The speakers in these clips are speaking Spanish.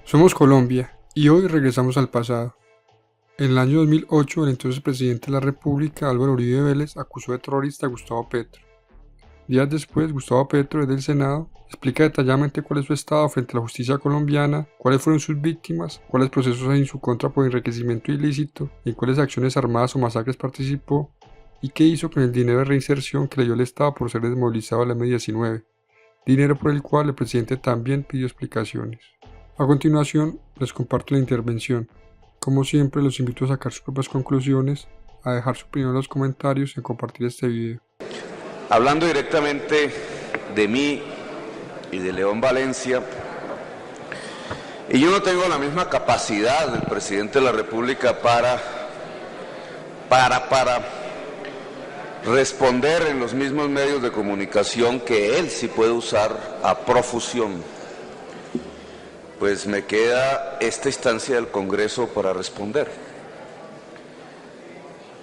Somos Colombia y hoy regresamos al pasado. En el año 2008, el entonces presidente de la República, Álvaro Uribe Vélez, acusó de terrorista a Gustavo Petro. Días después, Gustavo Petro, desde el Senado, explica detalladamente cuál es su estado frente a la justicia colombiana, cuáles fueron sus víctimas, cuáles procesos hay en su contra por enriquecimiento ilícito, y en cuáles acciones armadas o masacres participó, y qué hizo con el dinero de reinserción que le dio el Estado por ser desmovilizado a la M-19, dinero por el cual el presidente también pidió explicaciones. A continuación, les comparto la intervención. Como siempre, los invito a sacar sus propias conclusiones, a dejar su opinión en los comentarios y a compartir este video. Hablando directamente de mí y de León Valencia, y yo no tengo la misma capacidad del presidente de la República para responder en los mismos medios de comunicación que él sí puede usar a profusión. Pues me queda esta instancia del Congreso para responder.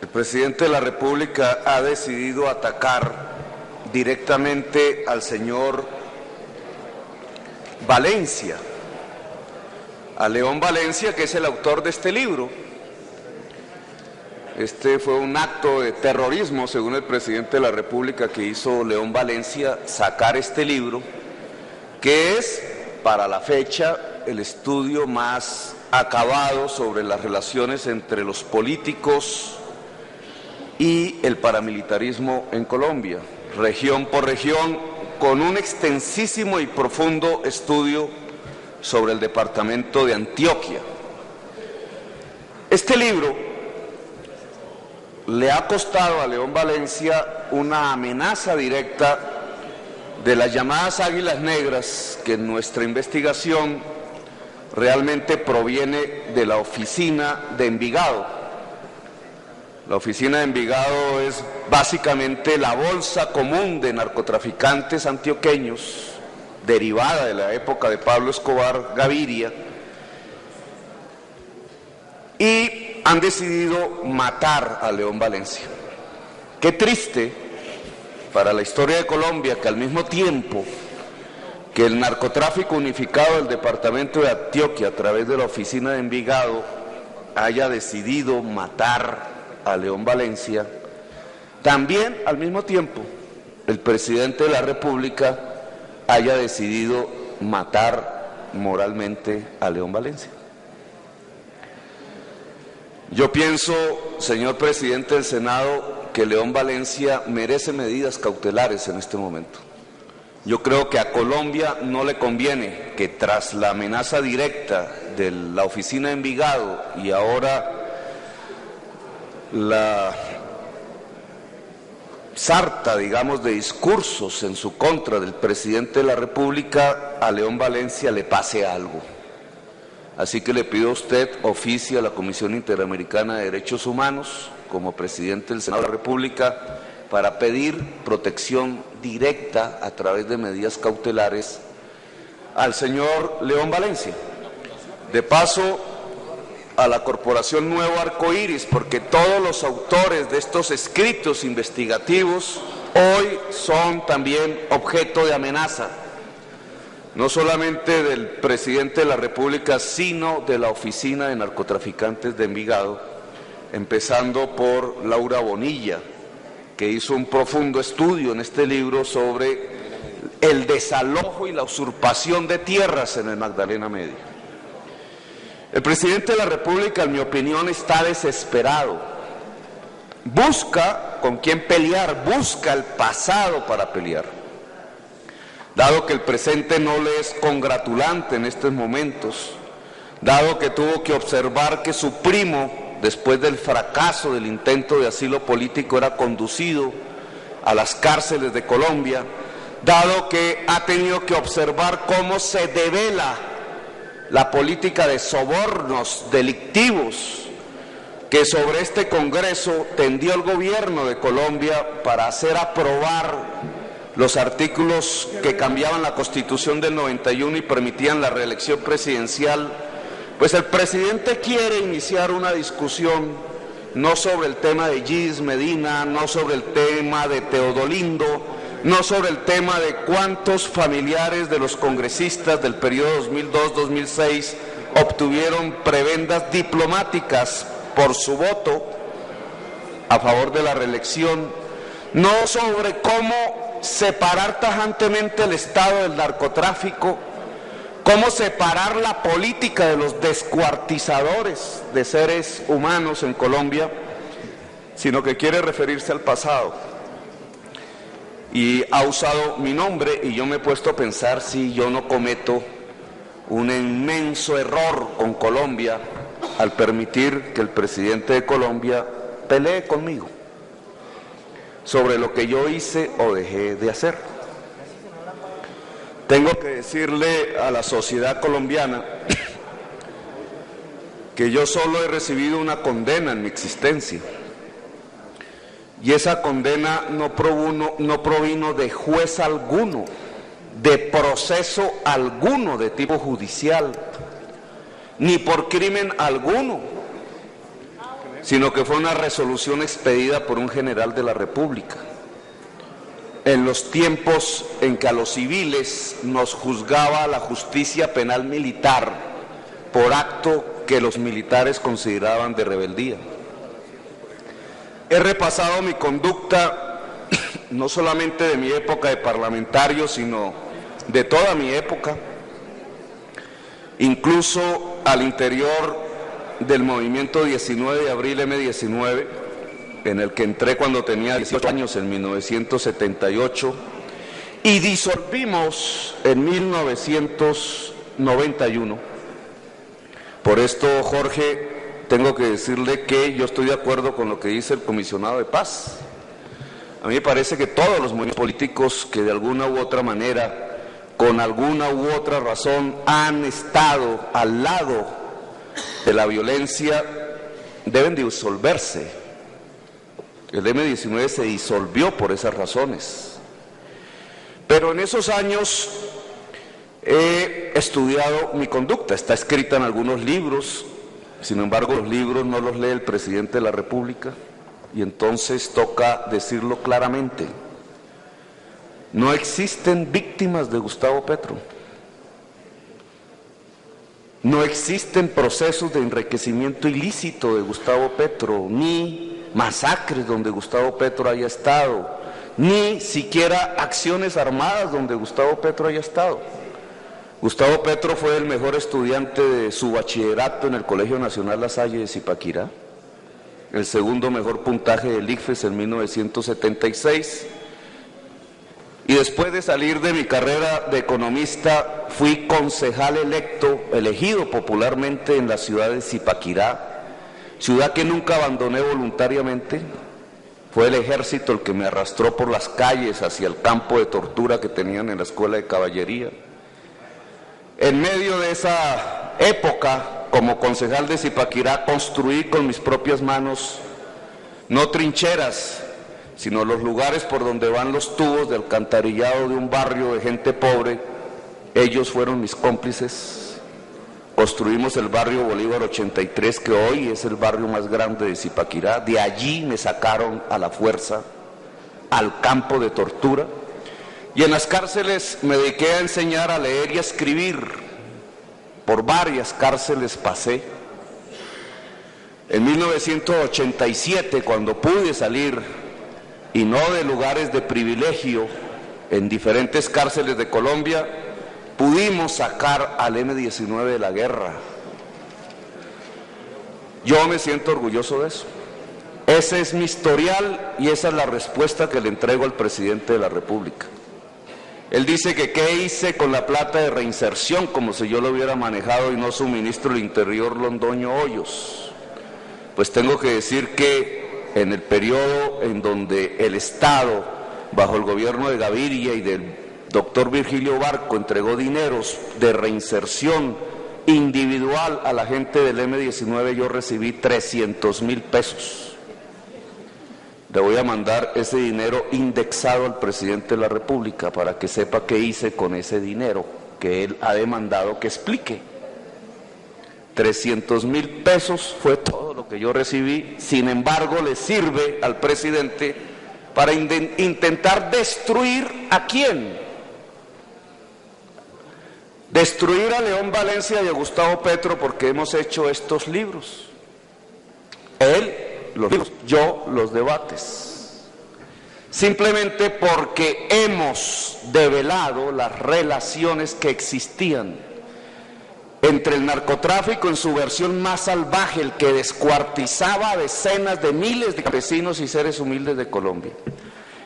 El presidente de la República ha decidido atacar directamente al señor Valencia, a León Valencia, que es el autor de este libro. Este fue un acto de terrorismo, según el presidente de la República, que hizo León Valencia, sacar este libro, que es, para la fecha, el estudio más acabado sobre las relaciones entre los políticos y el paramilitarismo en Colombia, región por región, con un extensísimo y profundo estudio sobre el departamento de Antioquia. Este libro le ha costado a León Valencia una amenaza directa de las llamadas águilas negras, que en nuestra investigación realmente proviene de la oficina de Envigado. La oficina de Envigado es básicamente la bolsa común de narcotraficantes antioqueños, derivada de la época de Pablo Escobar Gaviria, y han decidido matar a León Valencia. Qué triste para la historia de Colombia que al mismo tiempo que el narcotráfico unificado del departamento de Antioquia a través de la oficina de Envigado haya decidido matar a León Valencia, también al mismo tiempo el presidente de la República haya decidido matar moralmente a León Valencia. Yo pienso, señor presidente del Senado, que León Valencia merece medidas cautelares en este momento. Yo creo que a Colombia no le conviene que tras la amenaza directa de la oficina de Envigado y ahora la sarta, digamos, de discursos en su contra del presidente de la República, a León Valencia le pase algo. Así que le pido a usted, oficie a la Comisión Interamericana de Derechos Humanos, como presidente del Senado de la República, para pedir protección directa a través de medidas cautelares al señor León Valencia. De paso, a la Corporación Nuevo Arcoíris, porque todos los autores de estos escritos investigativos hoy son también objeto de amenaza, no solamente del presidente de la República, sino de la Oficina de Narcotraficantes de Envigado, empezando por Laura Bonilla, que hizo un profundo estudio en este libro sobre el desalojo y la usurpación de tierras en el Magdalena Medio. El presidente de la República, en mi opinión, está desesperado. Busca con quién pelear, busca el pasado para pelear. Dado que el presente no le es congratulante en estos momentos, dado que tuvo que observar que su primo, después del fracaso del intento de asilo político, era conducido a las cárceles de Colombia, dado que ha tenido que observar cómo se devela la política de sobornos delictivos que sobre este Congreso tendió el gobierno de Colombia para hacer aprobar los artículos que cambiaban la Constitución del 91 y permitían la reelección presidencial, pues el presidente quiere iniciar una discusión no sobre el tema de Gis Medina, no sobre el tema de Teodolindo, no sobre el tema de cuántos familiares de los congresistas del periodo 2002-2006 obtuvieron prebendas diplomáticas por su voto a favor de la reelección, no sobre cómo separar tajantemente el Estado del narcotráfico, cómo separar la política de los descuartizadores de seres humanos en Colombia, sino que quiere referirse al pasado. Y ha usado mi nombre y yo me he puesto a pensar si yo no cometo un inmenso error con Colombia al permitir que el presidente de Colombia pelee conmigo sobre lo que yo hice o dejé de hacer. Tengo que decirle a la sociedad colombiana que yo solo he recibido una condena en mi existencia, y esa condena no provino de juez alguno, de proceso alguno de tipo judicial, ni por crimen alguno, sino que fue una resolución expedida por un general de la República, en los tiempos en que a los civiles nos juzgaba la justicia penal militar por acto que los militares consideraban de rebeldía. He repasado mi conducta, no solamente de mi época de parlamentario, sino de toda mi época, incluso al interior del movimiento 19 de abril M19, en el que entré cuando tenía 18 años en 1978, y disolvimos en 1991. Por esto, Jorge, tengo que decirle que yo estoy de acuerdo con lo que dice el comisionado de paz. A mí me parece que todos los movimientos políticos que de alguna u otra manera, con alguna u otra razón, han estado al lado de la violencia, deben disolverse. El M19 se disolvió por esas razones. Pero en esos años he estudiado mi conducta, está escrita en algunos libros. Sin embargo, los libros no los lee el presidente de la República, y entonces toca decirlo claramente. No existen víctimas de Gustavo Petro. No existen procesos de enriquecimiento ilícito de Gustavo Petro, ni masacres donde Gustavo Petro haya estado, ni siquiera acciones armadas donde Gustavo Petro haya estado. Gustavo Petro fue el mejor estudiante de su bachillerato en el Colegio Nacional La Salle de Zipaquirá, el segundo mejor puntaje del ICFES en 1976, y después de salir de mi carrera de economista fui concejal elegido popularmente en la ciudad de Zipaquirá, ciudad que nunca abandoné voluntariamente. Fue el ejército el que me arrastró por las calles hacia el campo de tortura que tenían en la escuela de caballería. En medio de esa época, como concejal de Zipaquirá, construí con mis propias manos, no trincheras, sino los lugares por donde van los tubos de alcantarillado de un barrio de gente pobre. Ellos fueron mis cómplices. Construimos el barrio Bolívar 83, que hoy es el barrio más grande de Zipaquirá. De allí me sacaron a la fuerza al campo de tortura. Y en las cárceles me dediqué a enseñar a leer y a escribir. Por varias cárceles pasé. En 1987, cuando pude salir, y no de lugares de privilegio, en diferentes cárceles de Colombia, pudimos sacar al M19 de la guerra. Yo me siento orgulloso de eso. Ese es mi historial y esa es la respuesta que le entrego al presidente de la República. Él dice que qué hice con la plata de reinserción, como si yo lo hubiera manejado y no su ministro del Interior, Londoño Hoyos. Pues tengo que decir que en el periodo en donde el Estado, bajo el gobierno de Gaviria y del doctor Virgilio Barco, entregó dineros de reinserción individual a la gente del M19, yo recibí 300.000 pesos. Le voy a mandar ese dinero indexado al presidente de la República para que sepa qué hice con ese dinero que él ha demandado que explique. 300.000 pesos fue todo lo que yo recibí. Sin embargo, le sirve al presidente para intentar destruir ¿a quién? Destruir a León Valencia y a Gustavo Petro porque hemos hecho estos libros. Él, los libros, yo, los debates. Simplemente porque hemos develado las relaciones que existían entre el narcotráfico en su versión más salvaje, el que descuartizaba a decenas de miles de campesinos y seres humildes de Colombia,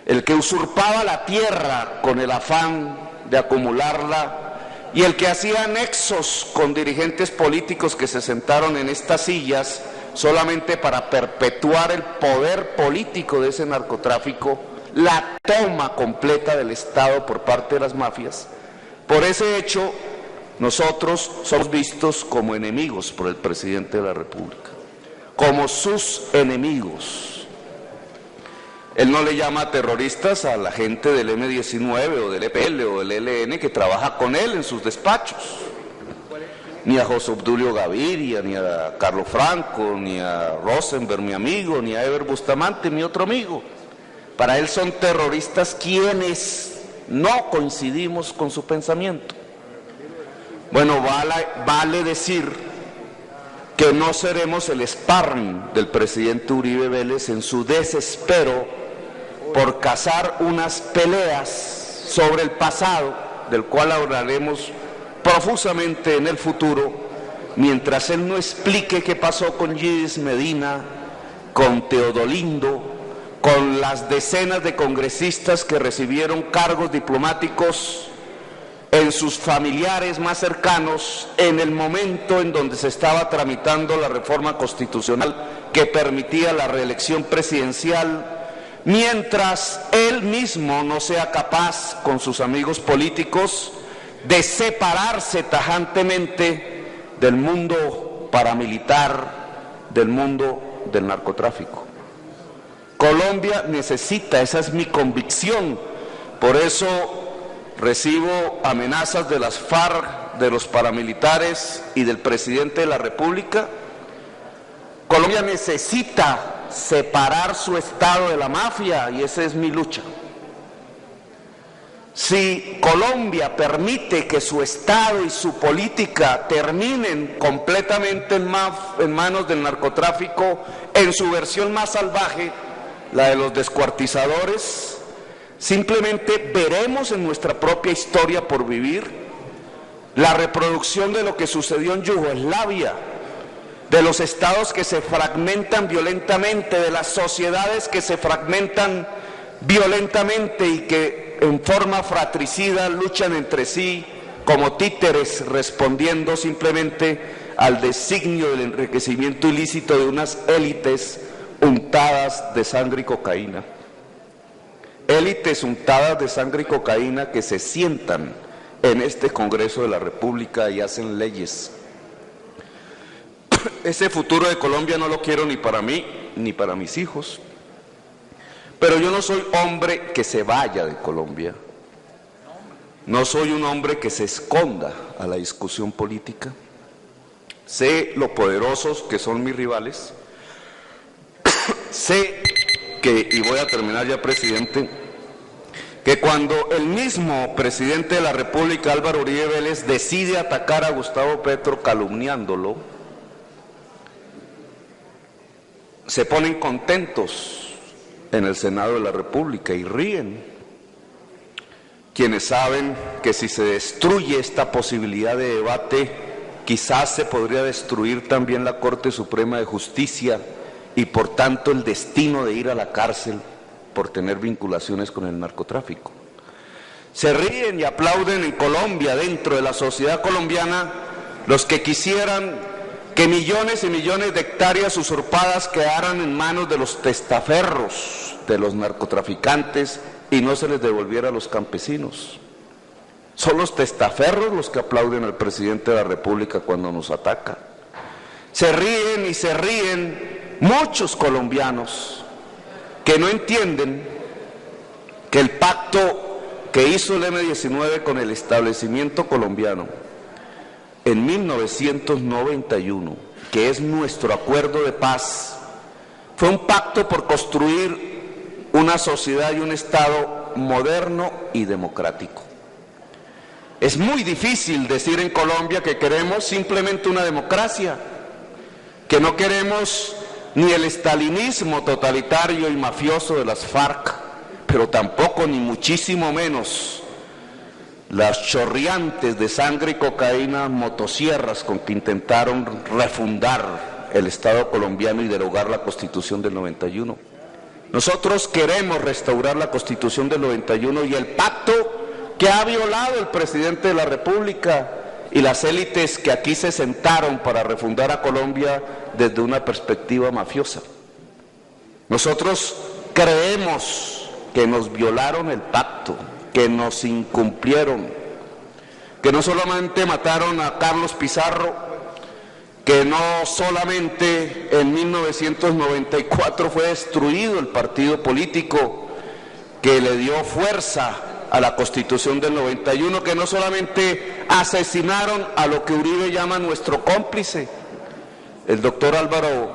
el que usurpaba la tierra con el afán de acumularla, y el que hacía nexos con dirigentes políticos que se sentaron en estas sillas solamente para perpetuar el poder político de ese narcotráfico, la toma completa del Estado por parte de las mafias. Por ese hecho, nosotros somos vistos como enemigos por el presidente de la República, como sus enemigos. Él no le llama terroristas a la gente del M-19 o del EPL o del ELN que trabaja con él en sus despachos, ni a José Obdulio Gaviria, ni a Carlos Franco, ni a Rosenberg, mi amigo, ni a Eber Bustamante, mi otro amigo. Para él son terroristas quienes no coincidimos con su pensamiento. Bueno, vale decir que no seremos el sparring del presidente Uribe Vélez en su desespero por cazar unas peleas sobre el pasado, del cual hablaremos profusamente en el futuro, mientras él no explique qué pasó con Gidis Medina, con Teodolindo, con las decenas de congresistas que recibieron cargos diplomáticos en sus familiares más cercanos en el momento en donde se estaba tramitando la reforma constitucional que permitía la reelección presidencial, mientras él mismo no sea capaz con sus amigos políticos de separarse tajantemente del mundo paramilitar, del mundo del narcotráfico. Colombia necesita, esa es mi convicción, por eso recibo amenazas de las FARC, de los paramilitares y del presidente de la República. Colombia necesita separar su Estado de la mafia y esa es mi lucha. Si Colombia permite que su Estado y su política terminen completamente en manos del narcotráfico, en su versión más salvaje, la de los descuartizadores, simplemente veremos en nuestra propia historia por vivir la reproducción de lo que sucedió en Yugoslavia, de los estados que se fragmentan violentamente, de las sociedades que se fragmentan violentamente y que en forma fratricida luchan entre sí como títeres, respondiendo simplemente al designio del enriquecimiento ilícito de unas élites untadas de sangre y cocaína. Élites untadas de sangre y cocaína que se sientan en este Congreso de la República y hacen leyes. Ese futuro de Colombia no lo quiero ni para mí ni para mis hijos. Pero yo no soy hombre que se vaya de Colombia. No soy un hombre que se esconda a la discusión política. Sé lo poderosos que son mis rivales. Sé que, y voy a terminar ya, presidente, que cuando el mismo presidente de la República, Álvaro Uribe Vélez, decide atacar a Gustavo Petro calumniándolo, se ponen contentos en el Senado de la República y ríen. Quienes saben que si se destruye esta posibilidad de debate, quizás se podría destruir también la Corte Suprema de Justicia y por tanto el destino de ir a la cárcel por tener vinculaciones con el narcotráfico. Se ríen y aplauden en Colombia, dentro de la sociedad colombiana, los que quisieran que millones y millones de hectáreas usurpadas quedaran en manos de los testaferros, de los narcotraficantes, y no se les devolviera a los campesinos. Son los testaferros los que aplauden al presidente de la República cuando nos ataca. Se ríen y se ríen muchos colombianos que no entienden que el pacto que hizo el M-19 con el establecimiento colombiano en 1991, que es nuestro acuerdo de paz, fue un pacto por construir una sociedad y un Estado moderno y democrático. Es muy difícil decir en Colombia que queremos simplemente una democracia, que no queremos ni el estalinismo totalitario y mafioso de las FARC, pero tampoco ni muchísimo menos las chorreantes de sangre y cocaína motosierras con que intentaron refundar el Estado colombiano y derogar la Constitución del 91. Nosotros queremos restaurar la Constitución del 91 y el pacto que ha violado el presidente de la República y las élites que aquí se sentaron para refundar a Colombia desde una perspectiva mafiosa. Nosotros creemos que nos violaron el pacto, que nos incumplieron, que no solamente mataron a Carlos Pizarro, que no solamente en 1994 fue destruido el partido político que le dio fuerza a la Constitución del 91, que no solamente asesinaron a lo que Uribe llama nuestro cómplice, el doctor Álvaro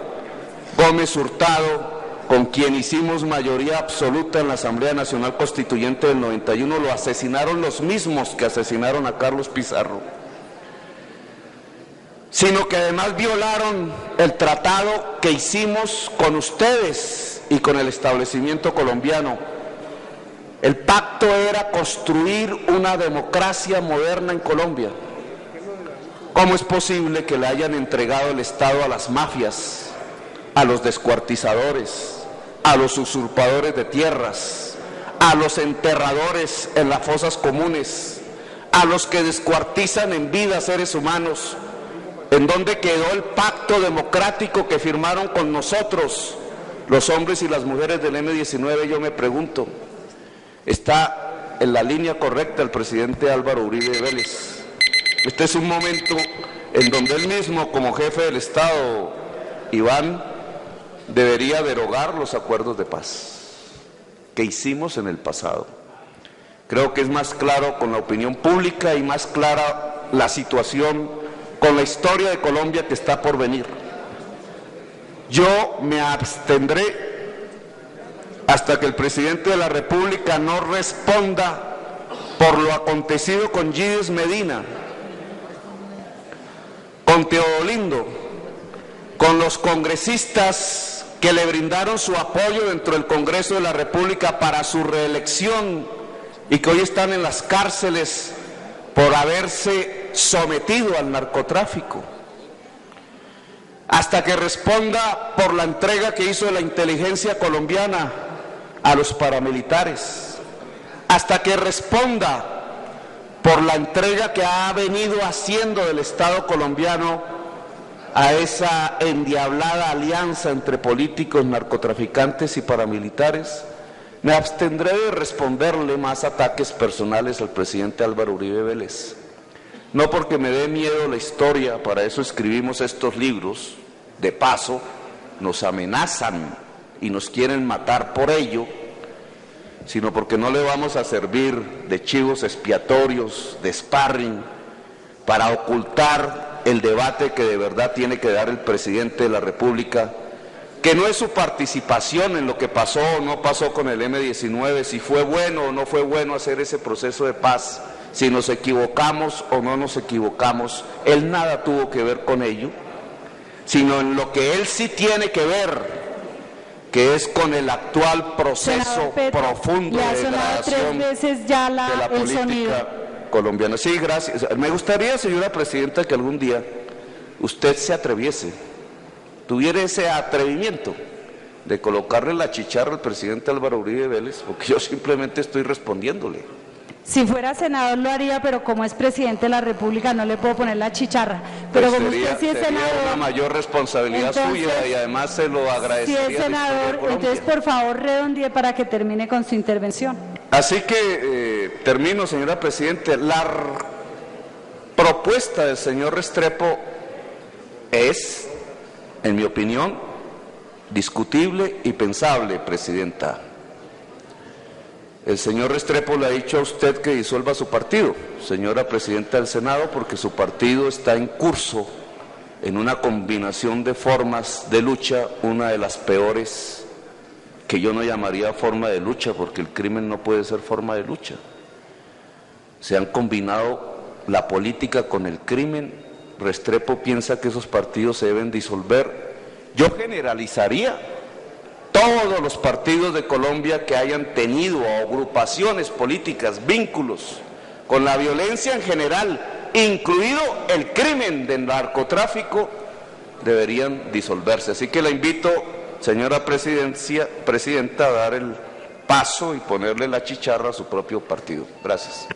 Gómez Hurtado, con quien hicimos mayoría absoluta en la Asamblea Nacional Constituyente del 91, lo asesinaron los mismos que asesinaron a Carlos Pizarro, sino que además violaron el tratado que hicimos con ustedes y con el establecimiento colombiano. El pacto era construir una democracia moderna en Colombia. ¿Cómo es posible que le hayan entregado el Estado a las mafias, a los descuartizadores, a los usurpadores de tierras, a los enterradores en las fosas comunes, a los que descuartizan en vida seres humanos? ¿En dónde quedó el pacto democrático que firmaron con nosotros, los hombres y las mujeres del M-19? Yo me pregunto. Está en la línea correcta el presidente Álvaro Uribe Vélez. Este es un momento en donde él mismo, como jefe del Estado, Iván, debería derogar los acuerdos de paz que hicimos en el pasado. Creo que es más claro con la opinión pública y más clara la situación con la historia de Colombia que está por venir. Yo me abstendré hasta que el presidente de la República no responda por lo acontecido con Gilles Medina, con Teodolindo, con los congresistas que le brindaron su apoyo dentro del Congreso de la República para su reelección y que hoy están en las cárceles por haberse sometido al narcotráfico, hasta que responda por la entrega que hizo la inteligencia colombiana a los paramilitares, hasta que responda por la entrega que ha venido haciendo del Estado colombiano a esa endiablada alianza entre políticos, narcotraficantes y paramilitares. Me abstendré de responderle más ataques personales al presidente Álvaro Uribe Vélez, no porque me dé miedo la historia, para eso escribimos estos libros, de paso nos amenazan y nos quieren matar por ello, sino porque no le vamos a servir de chivos expiatorios, de sparring, para ocultar el debate que de verdad tiene que dar el presidente de la República, que no es su participación en lo que pasó o no pasó con el M-19, si fue bueno o no fue bueno hacer ese proceso de paz, si nos equivocamos o no nos equivocamos, él nada tuvo que ver con ello, sino en lo que él sí tiene que ver, que es con el actual proceso profundo de degradación de la política colombiana. Sí, gracias. Me gustaría, señora presidenta, que algún día usted se atreviese, tuviera ese atrevimiento de colocarle la chicharra al presidente Álvaro Uribe Vélez, porque yo simplemente estoy respondiéndole. Si fuera senador lo haría, pero como es presidente de la República no le puedo poner la chicharra. Pero Pues como sería, usted sí es sería senador, una mayor responsabilidad suya y además se lo si agradecería. es senador, entonces por favor redondee para que termine con su intervención. Así que termino, señora presidenta. La propuesta del señor Restrepo es, en mi opinión, discutible y pensable, presidenta. El señor Restrepo le ha dicho a usted que disuelva su partido, señora presidenta del Senado, porque su partido está en curso en una combinación de formas de lucha, una de las peores, que yo no llamaría forma de lucha, porque el crimen no puede ser forma de lucha. Se han combinado la política con el crimen. Restrepo piensa que esos partidos se deben disolver. Yo generalizaría todos los partidos de Colombia que hayan tenido agrupaciones políticas, vínculos con la violencia en general, incluido el crimen del narcotráfico, deberían disolverse. Así que la invito, señora presidenta, a dar el paso y ponerle la chicharra a su propio partido. Gracias.